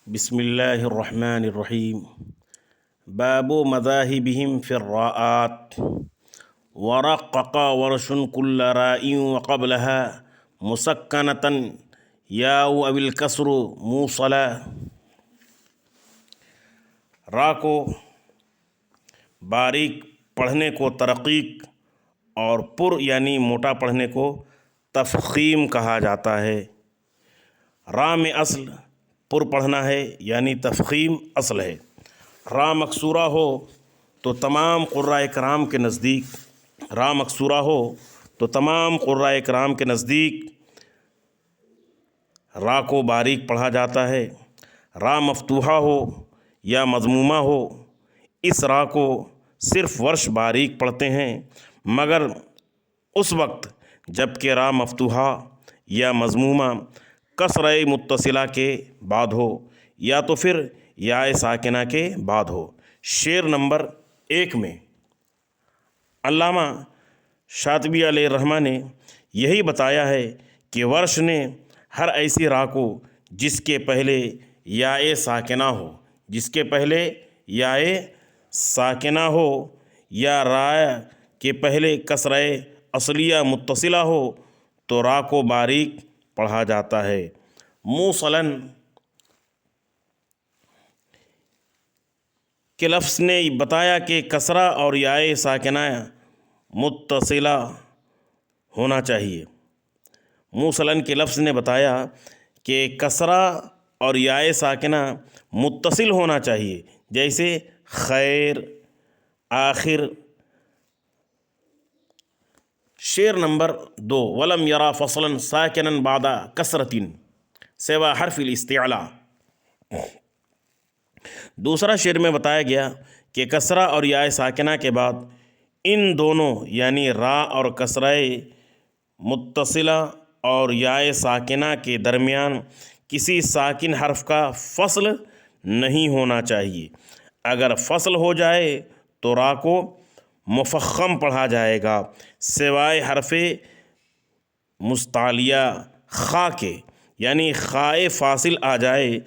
بسم اللہ الرحمن الرحیم باب مذاہبہم فی الراءات ورقق ورش کل راء وقبلها مسکنۃ یاء او الکسر موصلا۔ را کو باریک پڑھنے کو ترقیق اور پر یعنی موٹا پڑھنے کو تفخیم کہا جاتا ہے۔ را میں اصل پر پڑھنا ہے یعنی تفخیم اصل ہے۔ را مکسورہ ہو تو تمام قراء کرام کے نزدیک را کو باریک پڑھا جاتا ہے۔ را مفتوحہ ہو یا مضمومہ ہو، اس را کو صرف ورش باریک پڑھتے ہیں، مگر اس وقت جب کہ را مفتوحہ یا مضمومہ کسرہ متصلہ کے بعد ہو یا تو پھر یاء ساکنہ کے بعد ہو۔ شعر نمبر 1 میں علامہ شاطبی علیہ الرحمہ نے یہی بتایا ہے کہ ورش نے ہر ایسی را کو جس کے پہلے یاء ساکنہ ہو یا را کے پہلے کسرہ اصلیہ متصلہ ہو تو را کو باریک پڑھا جاتا ہے۔ موصلاً کے لفظ نے بتایا کہ کسرہ اور یاء ساکنہ متصلہ ہونا چاہیے۔ موصلاً کے لفظ نے بتایا کہ کسرہ اور یاء ساکنہ متصل ہونا چاہیے، جیسے خیر، آخر۔ شعر نمبر 2 ولم یرا فصلا ساکنا بعد کسرۃ سوا حرف الاستعلاء۔ دوسرا شعر میں بتایا گیا کہ کسرہ اور یاء ساکنہ کے بعد ان دونوں یعنی را اور کسرہ متصلہ اور یاء ساکنہ کے درمیان کسی ساکن حرف کا فصل نہیں ہونا چاہیے۔ اگر فصل ہو جائے تو را کو مفخم پڑھا جائے گا، سوائے حرف مستعلیہ خا کے، یعنی خائے فاصل آ جائے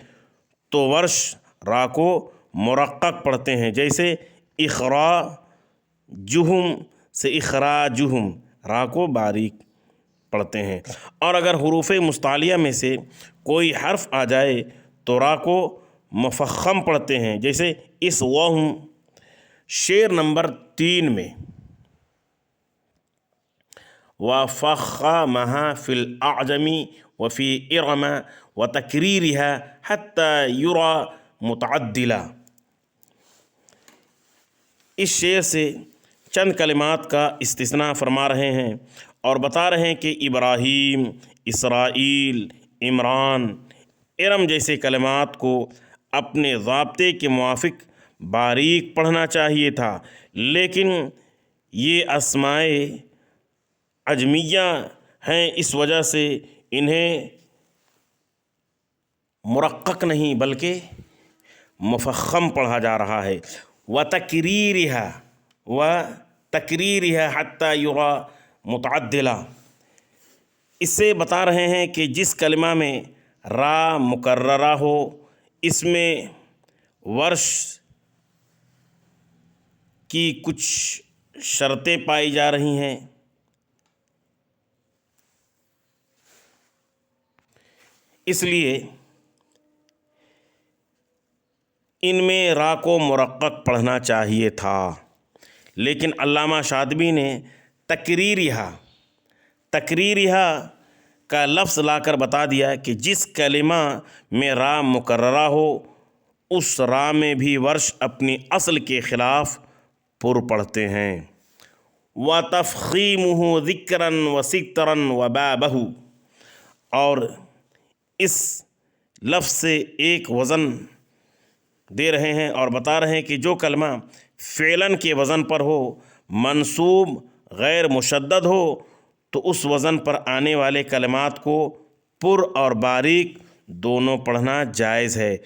تو ورش را کو مرقق پڑھتے ہیں، جیسے اخراجہم سے اخراجہم، را کو باریک پڑھتے ہیں۔ اور اگر حروف مستعلیہ میں سے کوئی حرف آ جائے تو را کو مفخم پڑھتے ہیں، جیسے اسوہم۔ شعر نمبر 3 میں وَفَخَّمَهَا فِي الْأَعْجَمِ وَفِي إِرَمَ وَتَكْرِيرِهَا حَتَّى يُرَى مُتَعَدِّلًا۔ اس شعر سے چند کلمات کا استثناء فرما رہے ہیں اور بتا رہے ہیں کہ ابراہیم، اسرائیل، عمران، ارم جیسے کلمات کو اپنے ضابطے کے موافق باریک پڑھنا چاہیے تھا، لیکن یہ اسمائے عجمیہ ہیں، اس وجہ سے انہیں مرقق نہیں بلکہ مفخم پڑھا جا رہا ہے۔ وَتَكْرِيرِهَا حَتَّى يُرَى مُتَعَدِّلًا۔ اس سے بتا رہے ہیں کہ جس کلمہ میں را مکررہ ہو، اس میں ورش کی کچھ شرطیں پائی جا رہی ہیں۔ اس لیے ان میں را کو مرقق پڑھنا چاہیے تھا، لیکن علامہ شاطبی نے تکریرہا کا لفظ لا کر بتا دیا کہ جس کلمہ میں را مکررہ ہو، اس را میں بھی ورش اپنی اصل کے خلاف پر پڑھتے ہیں۔ وَتَفْخِيمُهُ ذِكْرًا وَسِتْرًا وَبَابَهُ۔ اور اس لفظ سے ایک وزن دے رہے ہیں اور بتا رہے ہیں کہ جو کلمہ فعلاً کے وزن پر ہو، منصوب غیر مشدد ہو، تو اس وزن پر آنے والے کلمات کو پر اور باریک دونوں پڑھنا جائز ہے،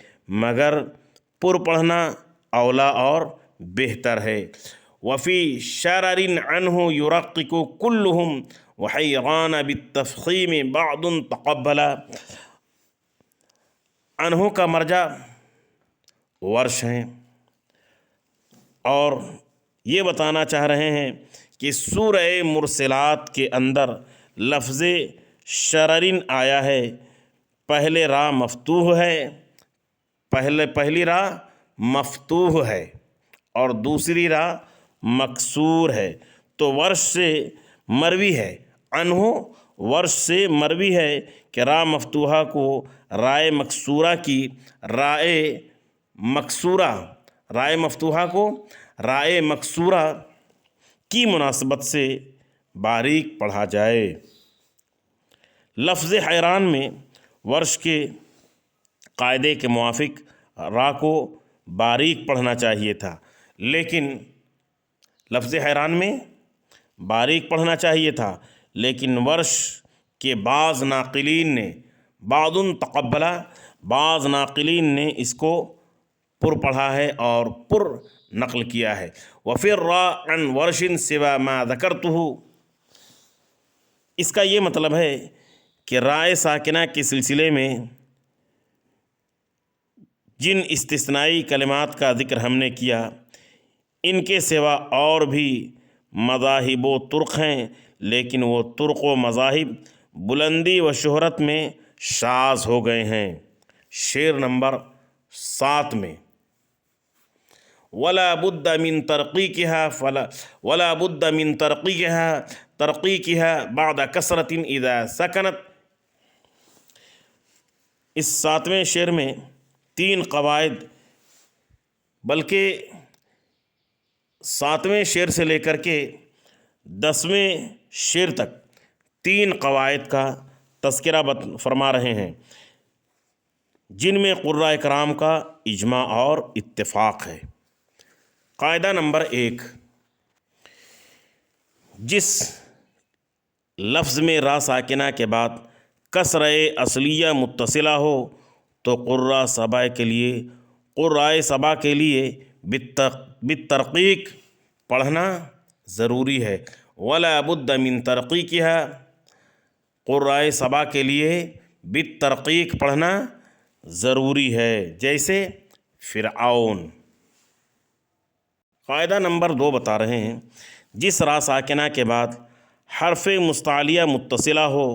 مگر پر پڑھنا اولا اور بہتر ہے۔ وفی شرر عنہ یرقق کلہم وحیران بالتفخیم بعض تقبلا۔ انہوں کا مرجع ورش ہیں، اور یہ بتانا چاہ رہے ہیں کہ سورہ مرسلات کے اندر لفظ شررن آیا ہے، پہلے را مفتوح ہے، پہلی را مفتوح ہے اور دوسری را مکسور ہے، تو ورش سے مروی ہے، انہوں ورش سے مروی ہے کہ را مفتوحہ کو رائے مکسورہ کی رائے مفتوحہ کو رائے مکسورہ کی مناسبت سے باریک پڑھا جائے۔ لفظ حیران میں ورش کے قاعدے کے موافق را کو باریک پڑھنا چاہیے تھا، لیکن لفظ حیران میں باریک پڑھنا چاہیے تھا، لیکن ورش کے بعض ناقلین نے اس کو پر پڑھا ہے اور پر نقل کیا ہے۔ وَفِي الرَّاءِ عَنْ وَرْشٍ سِوَى مَا ذَكَرْتُهُ، اس کا یہ مطلب ہے کہ رائے ساکنہ کے سلسلے میں جن استثنائی کلمات کا ذکر ہم نے کیا، ان کے سوا اور بھی مذاہب و طرق ہیں، لیکن وہ طرق و مذاہب بلندی و شہرت میں شاذ ہو گئے ہیں۔ شعر نمبر 7 میں وَلَا بُدَّ مِن تَرْقِيقِهَا بَعْدَ كَسْرَةٍ إِذَا سَكَنَتْ، اس 7ویں شعر میں 3 قواعد، بلکہ 7ویں شعر سے لے کر کے 10ویں شعر تک 3 قواعد کا تذکرہ فرما رہے ہیں، جن میں قراء کرام کا اجماع اور اتفاق ہے۔ قاعدہ نمبر 1، جس لفظ میں را ساکنہ کے بعد کسرہ اصلیہ متصلہ ہو تو قراء سبا کے لیے بالترقیق پڑھنا ضروری ہے۔ وَلَا بُدَّ مِن تَرْقِيقِهَا، قراء سبا کے لیے بالترقیق پڑھنا ضروری ہے، جیسے فرعون۔ قاعدہ نمبر 2 بتا رہے ہیں، جس را ساکنہ کے بعد حرف مستعلیہ متصلہ ہو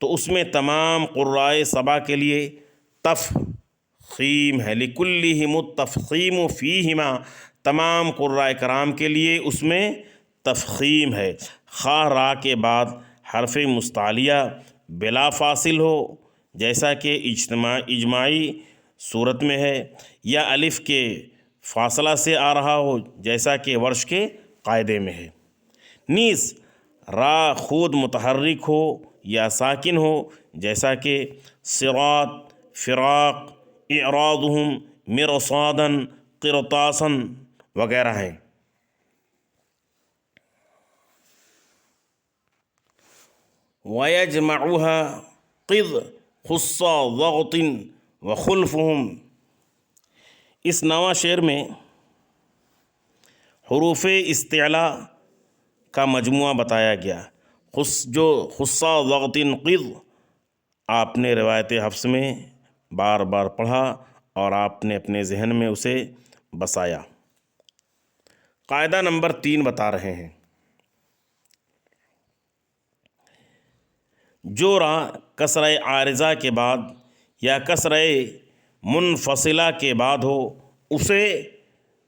تو اس میں تمام قراء سبا کے لیے تفخیم ہے، لِكُلِّهِمُ التَّفْخِيمُ فِيهِمَا، تمام قراء کرام کے لیے اس میں تفخیم ہے، خواہ را کے بعد حرف مستعلیہ بلا فاصل ہو جیسا کہ اجماعی صورت میں ہے، یا الف کے فاصلہ سے آ رہا ہو جیسا کہ ورش کے قاعدے میں ہے۔ نیز را خود متحرک ہو یا ساکن ہو جیسا کہ صراط، فراق، اعراضہم، مرصاداً، قرطاساً وغیرہ ہیں۔ وَيَجْمَعُهَا قِذْ خُصَّ ضَغْطٍ وَخُلْفُهُمْ، اس 9واں شعر میں حروف استعلاء کا مجموعہ بتایا گیا، جو خُصَّ ضَغْطٍ قِذْ آپ نے روایت حفص میں بار بار پڑھا اور آپ نے اپنے ذہن میں اسے بسایا۔ قاعدہ نمبر 3 بتا رہے ہیں، جو را کسرہ عارضہ کے بعد یا کسرہ منفصلہ کے بعد ہو اسے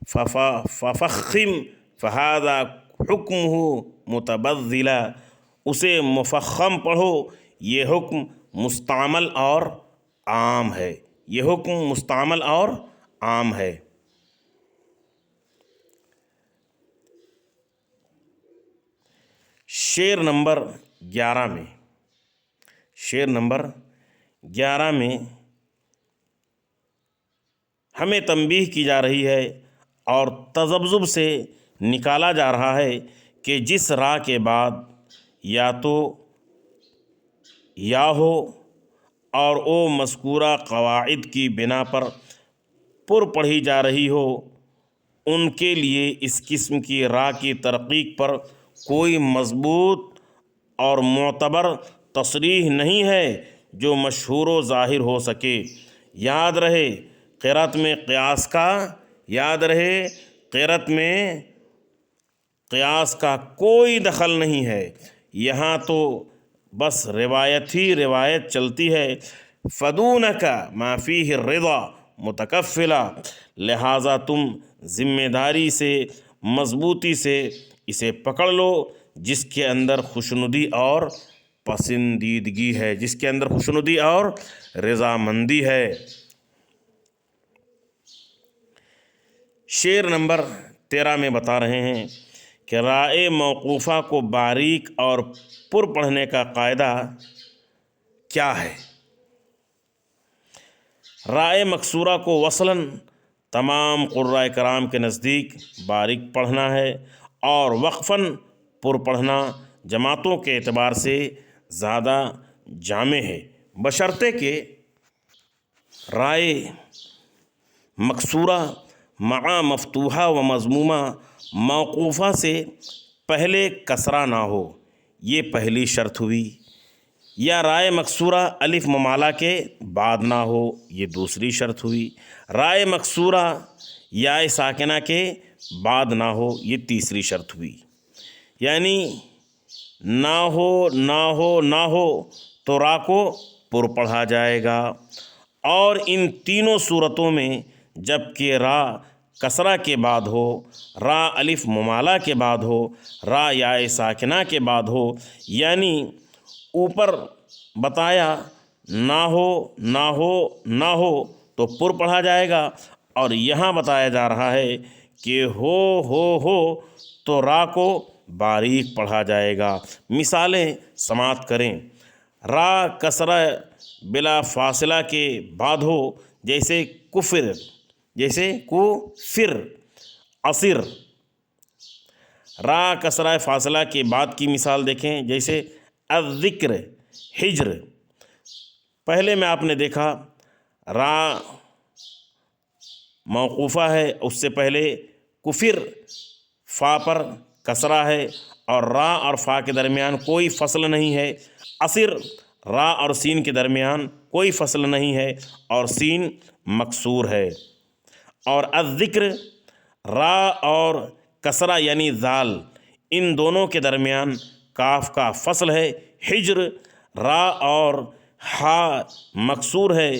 ففخم فہذا حکمہ متبذلا، اسے مفخم پڑھو، یہ حکم مستعمل اور عام ہے، یہ حکم مستعمل اور عام ہے۔ شعر نمبر 11 میں ہمیں تنبیہ کی جا رہی ہے اور تذبذب سے نکالا جا رہا ہے کہ جس را کے بعد یا تو یا ہو اور او مذکورہ قواعد کی بنا پر پڑھی جا رہی ہو، ان کے لیے اس قسم کی را کی ترقیق پر کوئی مضبوط اور معتبر تصریح نہیں ہے جو مشہور و ظاہر ہو سکے۔ یاد رہے قرأت میں قیاس کا، یاد رہے قرأت میں قیاس کا کوئی دخل نہیں ہے، یہاں تو بس روایت ہی روایت چلتی ہے۔ فدونک ما فیہ الرضا متکفلا، لہٰذا تم ذمہ داری سے مضبوطی سے اسے پکڑ لو جس کے اندر خوشنودی اور پسندیدگی ہے، جس کے اندر خوشنودی اور رضامندی ہے۔ شعر نمبر 13 میں بتا رہے ہیں کہ رائے موقوفہ کو باریک اور پر پڑھنے کا قاعدہ کیا ہے۔ رائے مکسورہ کو وصلاً تمام قراء کرام کے نزدیک باریک پڑھنا ہے، اور وقفاً پر پڑھنا جماعتوں کے اعتبار سے زیادہ جامع ہے، بشرطے کہ رائے مکسورہ مع مفتوحہ و مضمومہ موقوفہ سے پہلے کسرہ نہ ہو، یہ پہلی شرط ہوئی، یا رائے مکسورہ الف ممالہ کے بعد نہ ہو، یہ دوسری شرط ہوئی، رائے مکسورہ یائے ساکنہ کے بعد نہ ہو، یہ تیسری شرط ہوئی۔ یعنی نہ ہو تو را کو پر پڑھا جائے گا، اور ان تینوں صورتوں میں جب کہ را کسرہ کے بعد ہو، را الف ممالہ کے بعد ہو، را یائے ساکنہ کے بعد ہو، یعنی اوپر بتایا نہ ہو تو پر پڑھا جائے گا، اور یہاں بتایا جا رہا ہے کہ ہو تو را کو باریک پڑھا جائے گا۔ مثالیں سماعت کریں۔ را کسرہ بلا فاصلہ کے بعد ہو، جیسے کفر، عصر۔ را کسرہ فاصلہ کے بعد کی مثال دیکھیں، جیسے الذکر، ہجر۔ پہلے میں آپ نے دیکھا را موقوفہ ہے، اس سے پہلے کفر فا پر کسرہ ہے، اور را اور فا کے درمیان کوئی فصل نہیں ہے۔ عصر را اور سین کے درمیان کوئی فصل نہیں ہے، اور سین مکسور ہے۔ اور الذکر را اور کسرہ یعنی ذال، ان دونوں کے درمیان کاف کا فصل ہے۔ ہجر را اور ہا مکسور ہے،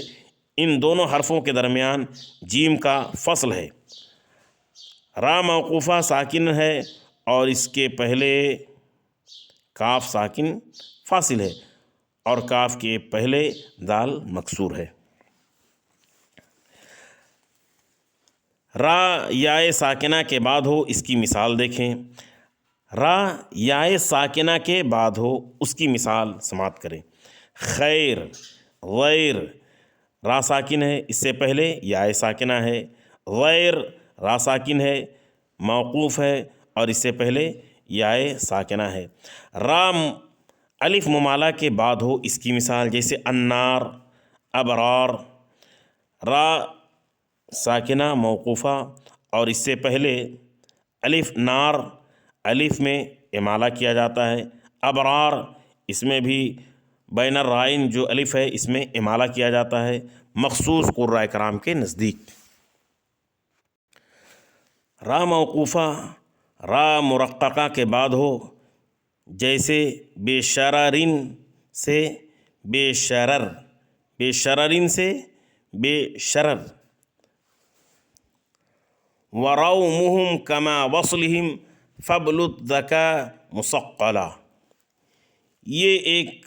ان دونوں حرفوں کے درمیان جیم کا فصل ہے۔ را موقوفہ ساکن ہے، اور اس کے پہلے کاف ساکن فاصل ہے، اور کاف کے پہلے دال مکسور ہے۔ را یائے ساکنہ کے بعد ہو، اس کی مثال دیکھیں۔ را یائے ساکنہ کے بعد ہو، اس کی مثال سماعت کریں۔ خیر، غیر، را ساکن ہے، اس سے پہلے یائے ساکنہ ہے۔ غیر را ساکن ہے، موقوف ہے، اور اس سے پہلے یائے ساکنہ ہے۔ را الف ممالہ کے بعد ہو، اس کی مثال جیسے النار، ابرار۔ را ساکنہ موقوفہ، اور اس سے پہلے الف نار، الف میں امالہ کیا جاتا ہے۔ ابرار، اس میں بھی بین الرائن جو الف ہے، اس میں امالہ کیا جاتا ہے مخصوص قراء کرام کے نزدیک۔ را موقوفہ را مرققہ کے بعد ہو، جیسے بے شررن سے بے شرر، بے شررن سے بے شرر۔ ورومہم کما وصلہم فبل الذکا مثقلا، یہ ایک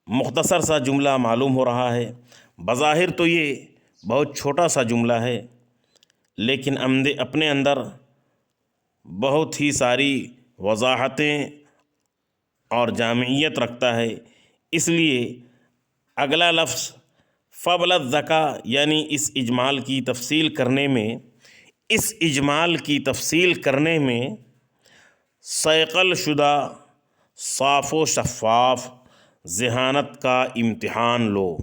مختصر سا جملہ معلوم ہو رہا ہے، بظاہر تو یہ بہت چھوٹا سا جملہ ہے، لیکن اپنے اندر بہت ہی ساری وضاحتیں اور جامعیت رکھتا ہے۔ اس لیے اگلا لفظ فبل الذکا، یعنی اس اجمال کی تفصیل کرنے میں صیقل شدہ صاف و شفاف ذہانت کا امتحان لو۔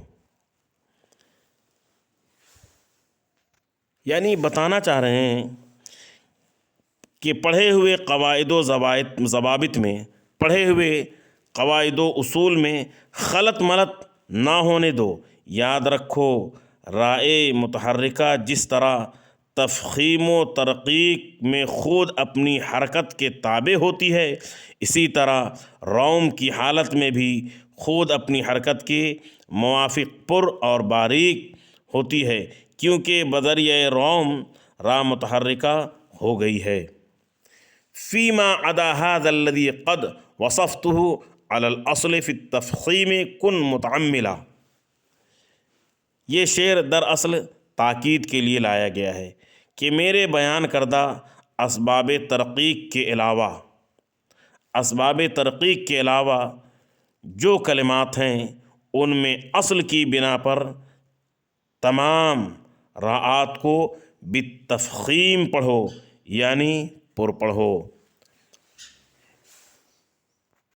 یعنی بتانا چاہ رہے ہیں کہ پڑھے ہوئے قواعد و ضوابط میں، پڑھے ہوئے قواعد و اصول میں خلط ملط نہ ہونے دو، یاد رکھو رائے متحرکہ جس طرح تفخیم و ترقیق میں خود اپنی حرکت کے تابع ہوتی ہے، اسی طرح روم کی حالت میں بھی خود اپنی حرکت کے موافق پر اور باریک ہوتی ہے، کیونکہ بذریعہ روم را متحرکہ ہو گئی ہے۔ فیما عدا ھذا الذی قد وصفتہ علی الاصل فی التفخیم کن متعملا۔ یہ شعر دراصل تاکید کے لیے لایا گیا ہے کہ میرے بیان کردہ اسباب ترقیق کے علاوہ جو کلمات ہیں ان میں اصل کی بنا پر تمام راءات کو بالتفخیم پڑھو، یعنی پر پڑھو۔